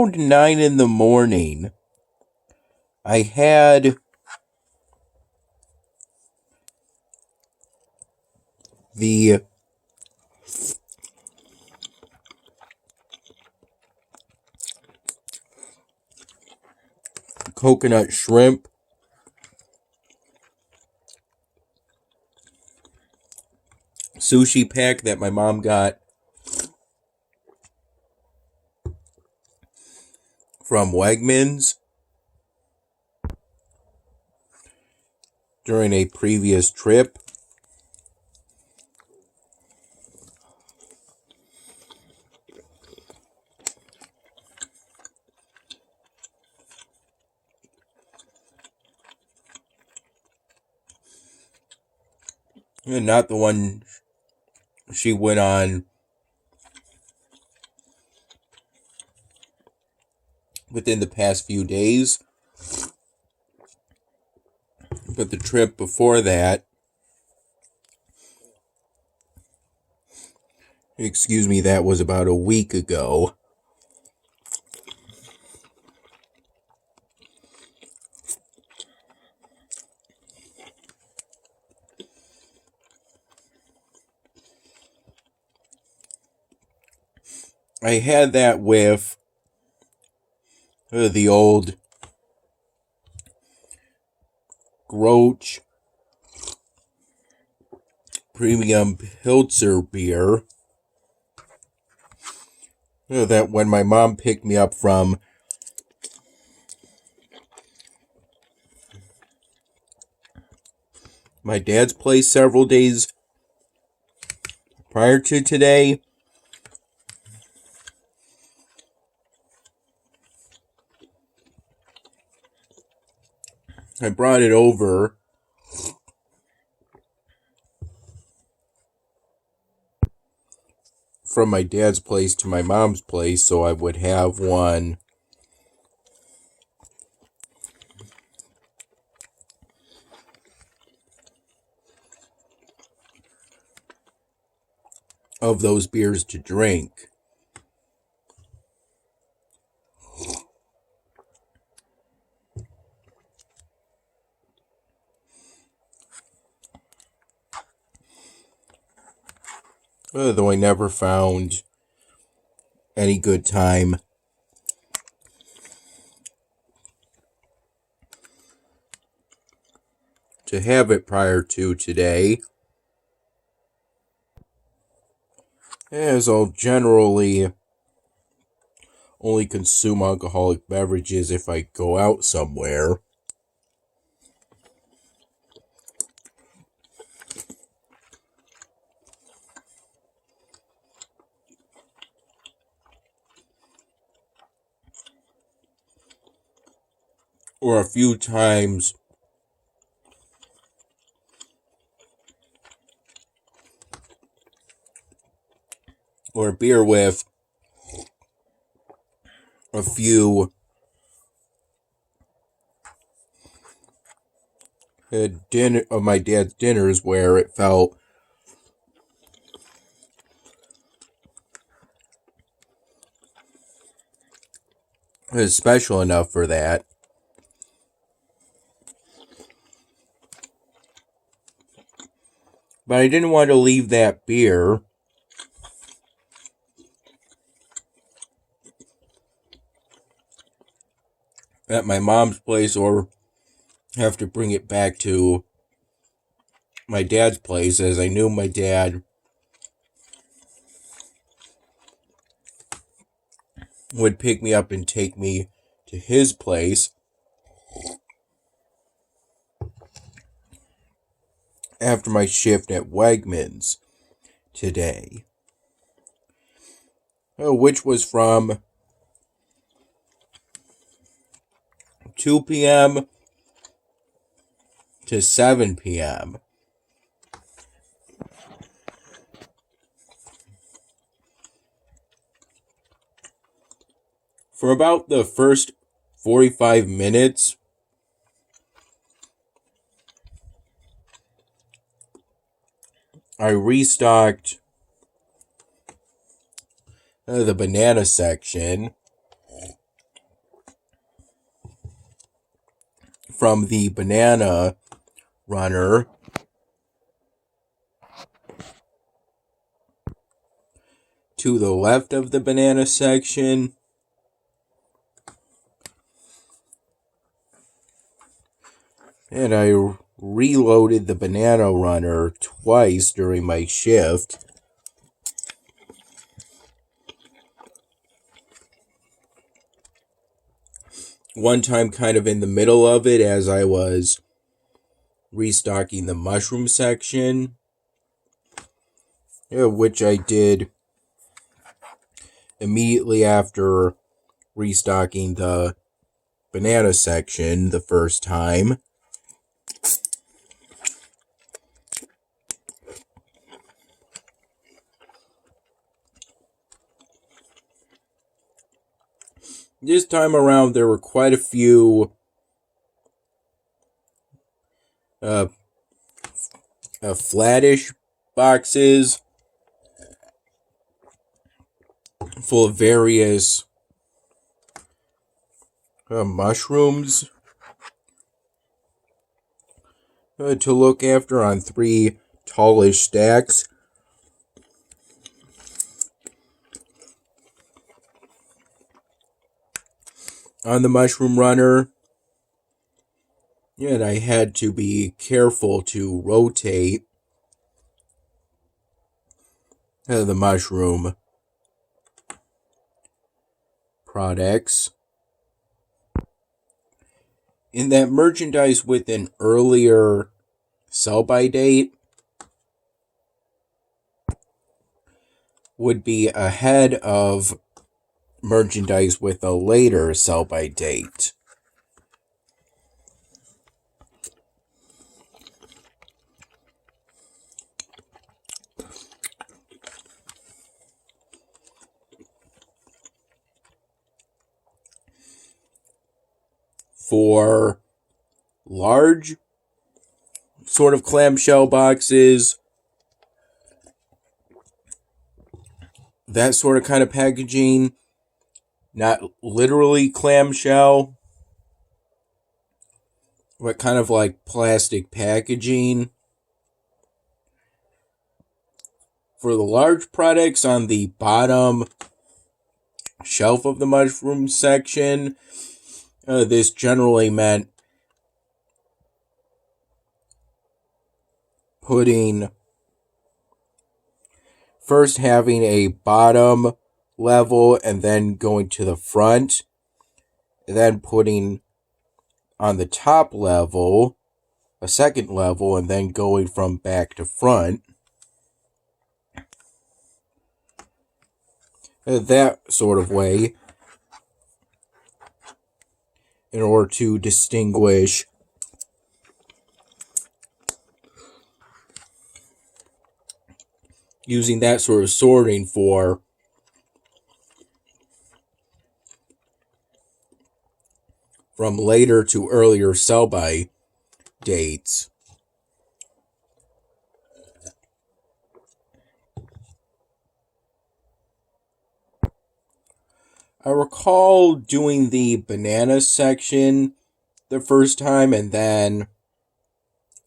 around 9 in the morning, I had the coconut shrimp sushi pack that my mom got from Wegmans during a previous trip. And not the one she went on within the past few days, but the trip before that, that was about a week ago. I had that with the old Groach Premium Pilsner beer that when my mom picked me up from my dad's place several days prior to today. I brought it over from my dad's place to my mom's place so I would have one of those beers to drink. Though I never found any good time to have it prior to today, as I'll generally only consume alcoholic beverages if I go out somewhere. Or a few times or beer with a few dinner of my dad's dinners where it felt special enough for that. But I didn't want to leave that beer at my mom's place or have to bring it back to my dad's place, as I knew my dad would pick me up and take me to his place after my shift at Wegmans today, which was from 2 p.m. to 7 p.m. For about the first 45 minutes, I restocked the banana section from the banana runner to the left of the banana section. And I reloaded the banana runner twice during my shift. One time kind of in the middle of it as I was restocking the mushroom section, which I did immediately after restocking the banana section the first time. This time around, there were quite a few flattish boxes full of various mushrooms to look after on 3 tallish stacks. On the mushroom runner, and I had to be careful to rotate the mushroom products. In that merchandise with an earlier sell-by date would be ahead of merchandise with a later sell-by date. For large sort of clamshell boxes, that sort of kind of packaging, not literally clamshell, but kind of like plastic packaging. For the large products on the bottom shelf of the mushroom section, this generally meant first having a bottom level and then going to the front, and then putting on the top level a second level, and then going from back to front. That sort of way, in order to distinguish using that sort of sorting from later to earlier sell-by dates. I recall doing the banana section the first time, and then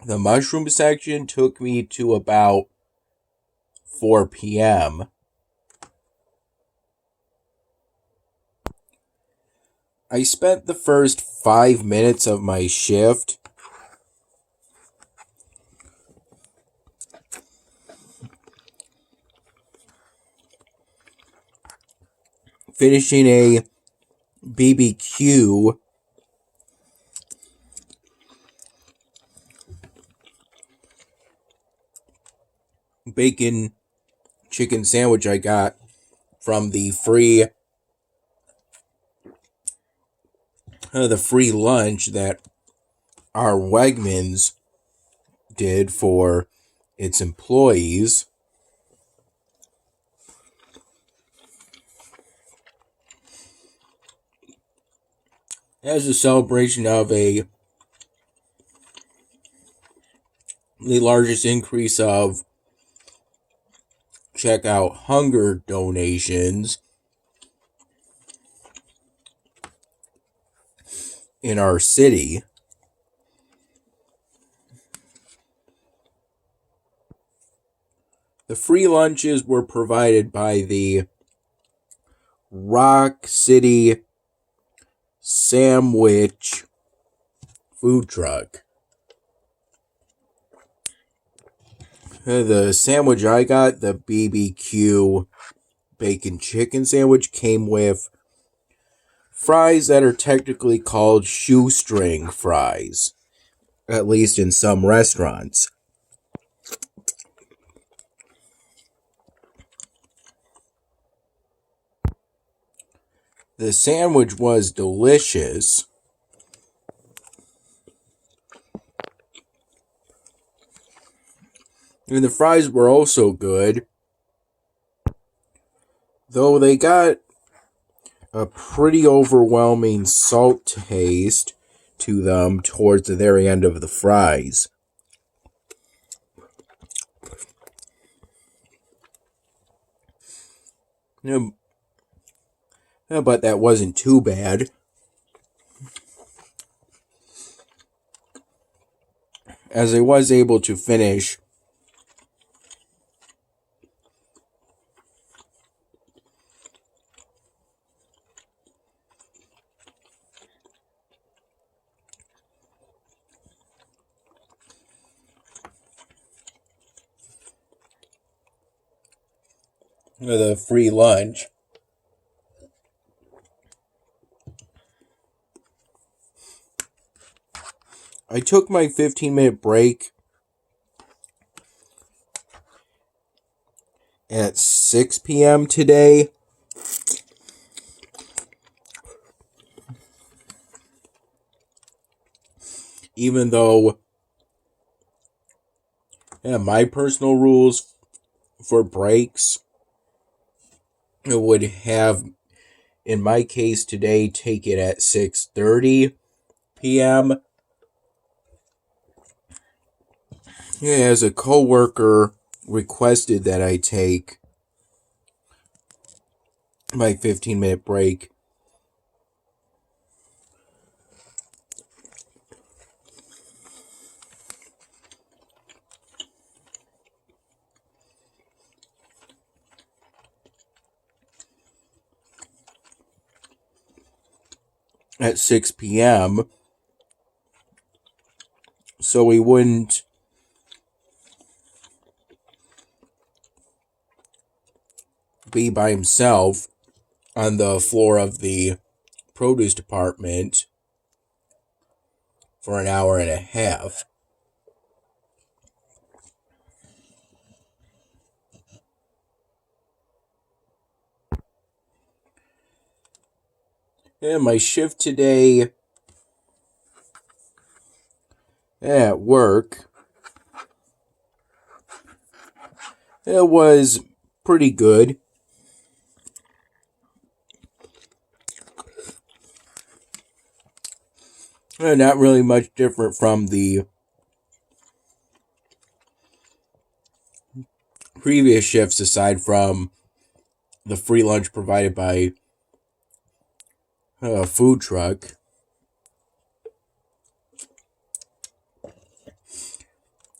the mushroom section took me to about 4 p.m. I spent the first 5 minutes of my shift finishing a BBQ bacon chicken sandwich I got from the free lunch that our Wegmans did for its employees. As a celebration of the largest increase of checkout hunger donations in our city. The free lunches were provided by the Rock City Sandwich food truck. The sandwich I got, the BBQ bacon chicken sandwich, came with fries that are technically called shoestring fries, at least in some restaurants. The sandwich was delicious. And the fries were also good, though they got a pretty overwhelming salt taste to them towards the very end of the fries. But that wasn't too bad, as I was able to finish the free lunch. I took my 15-minute break at 6 p.m. today. Even though my personal rules for breaks would have, in my case today, take it at 6:30 p.m. As a coworker requested that I take my 15-minute break at 6 p.m. so he wouldn't be by himself on the floor of the produce department for an hour and a half. And my shift today at work, it was pretty good. Not really much different from the previous shifts, aside from the free lunch provided by a food truck.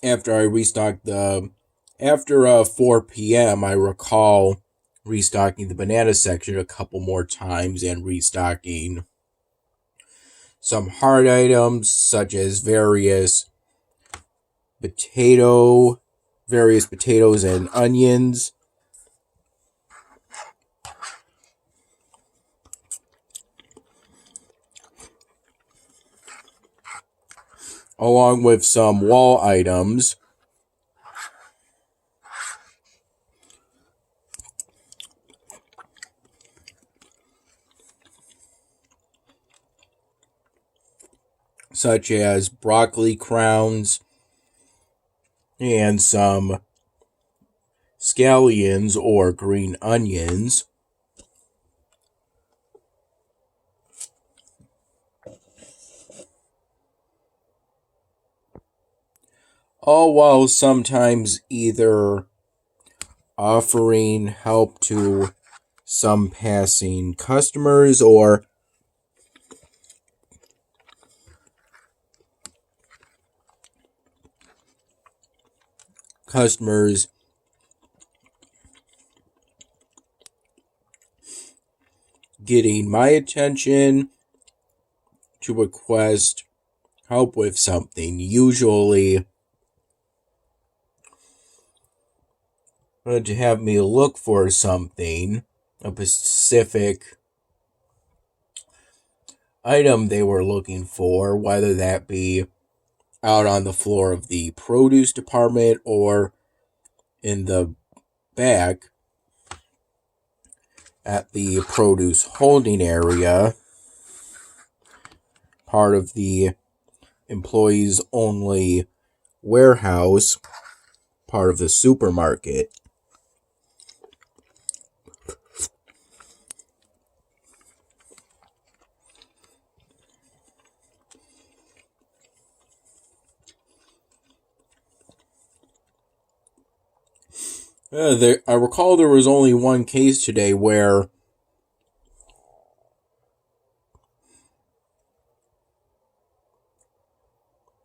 After 4 p.m., I recall restocking the banana section a couple more times and restocking some hard items such as various potatoes and onions, along with some wall items such as broccoli crowns and some scallions or green onions. All while sometimes either offering help to some passing customers or customers getting my attention to request help with something. Usually, to have me look for something, a specific item they were looking for, whether that be out on the floor of the produce department or in the back at the produce holding area, part of the employees only warehouse, part of the supermarket. I recall there was only one case today where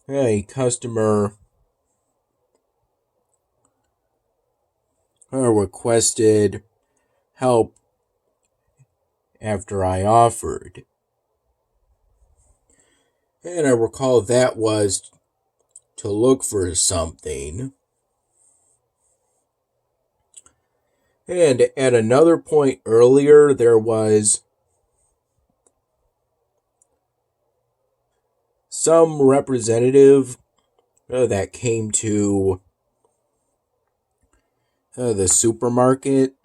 a customer requested help after I offered. And I recall that was to look for something. And at another point earlier, there was some representative that came to the supermarket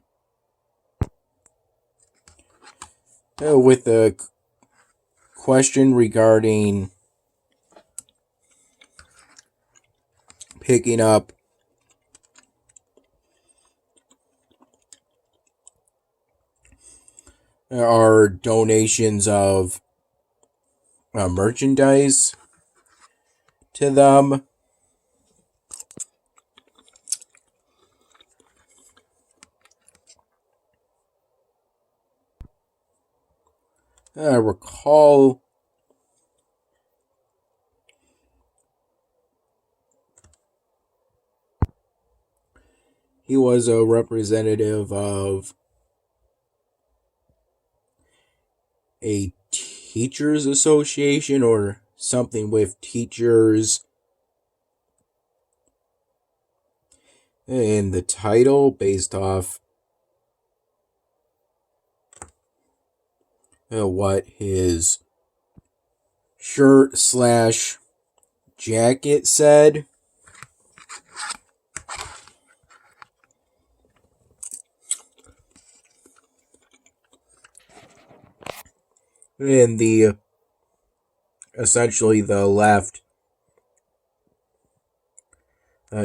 with a question regarding picking up our donations of merchandise to them. I recall he was a representative of a teachers association or something with teachers in the title based off what his shirt / jacket said. In the essentially the left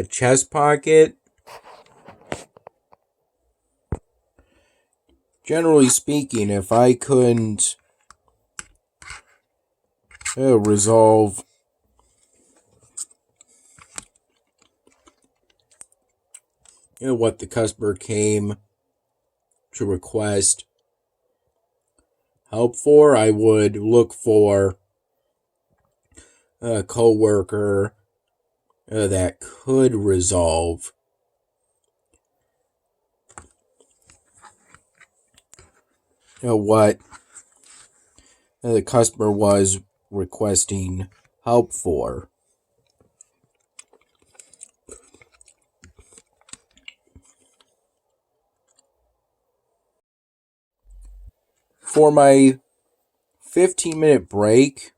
chest pocket. Generally speaking, if I couldn't resolve what the customer came to request help for, I would look for a coworker that could resolve what the customer was requesting help for. For my 15-minute break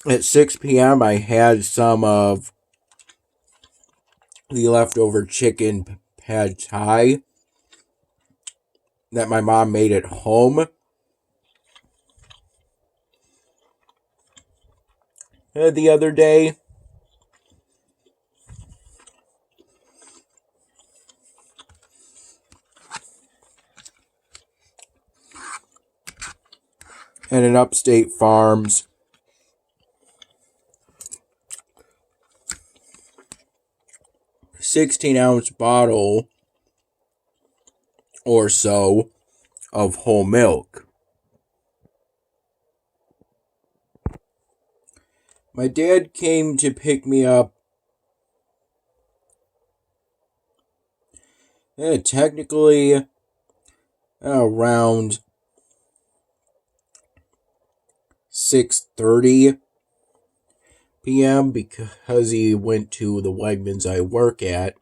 at 6 p.m., I had some of the leftover chicken pad thai that my mom made at home. The other day. And an Upstate Farms 16-ounce bottle or so of whole milk. My dad came to pick me up technically around 6:30 p.m. because he went to the Wegmans I work at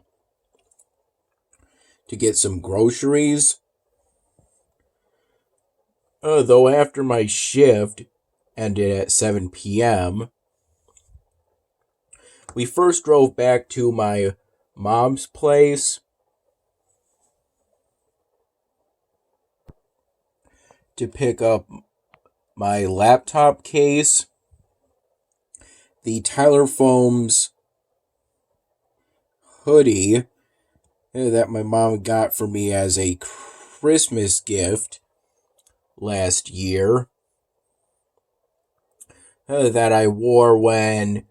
to get some groceries. Though after my shift ended at 7 p.m., we first drove back to my mom's place to pick up my laptop case, the Tyler Foams hoodie that my mom got for me as a Christmas gift last year, that I wore when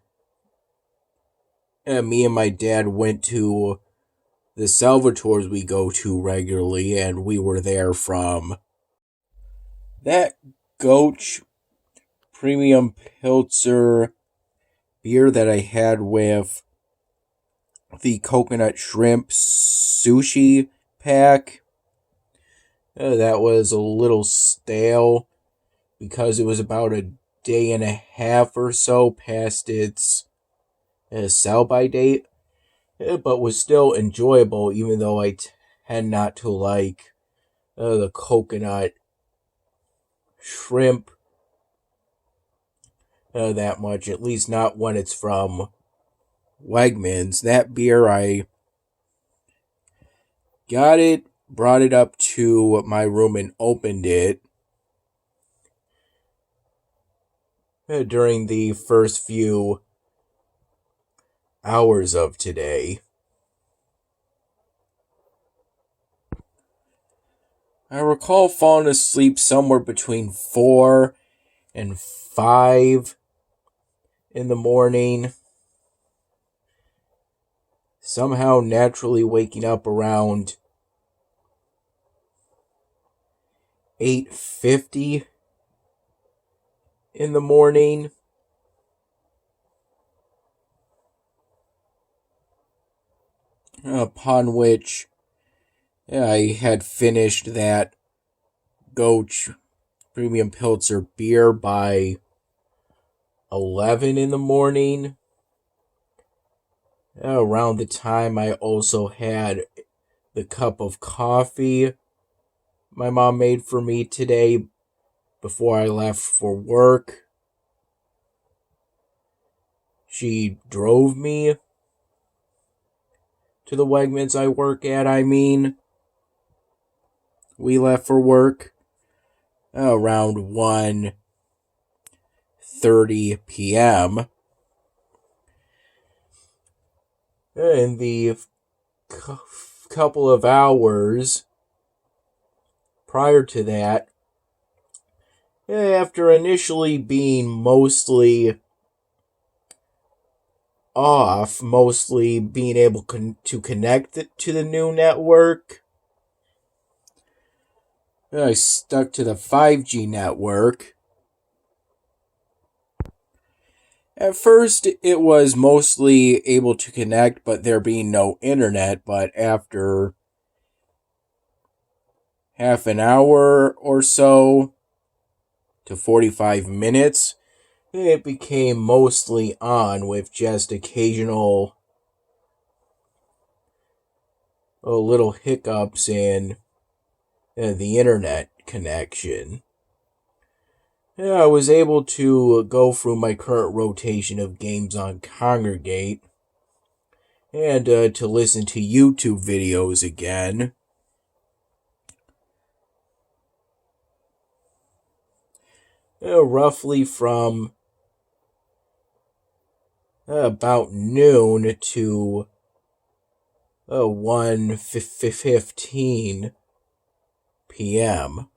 me and my dad went to the Salvatores we go to regularly, and we were there from that Goach Premium Piltzer beer that I had with the coconut shrimp sushi pack. That was a little stale because it was about a day and a half or so past its sell-by date, but was still enjoyable, even though I tend not to like the coconut shrimp that much, at least not when it's from Wegmans. That beer, I got it, brought it up to my room, and opened it during the first few hours of today. I recall falling asleep somewhere between 4 and 5 in the morning. Somehow naturally waking up around 8:50 in the morning. Upon which I had finished that Goach Premium Piltzer beer by 11 in the morning. Around the time I also had the cup of coffee my mom made for me today before I left for work. She drove me to the Wegmans I work at, we left for work around 1:30 p.m. In the couple of hours prior to that, after initially being mostly off, mostly being able to connect it to the new network, I stuck to the 5G network. At first, it was mostly able to connect, but there being no internet. But after half an hour or so to 45 minutes, it became mostly on with just occasional little hiccups in the internet connection. I was able to go through my current rotation of games on Congregate and to listen to YouTube videos again. Roughly from about noon to 1:15 p.m.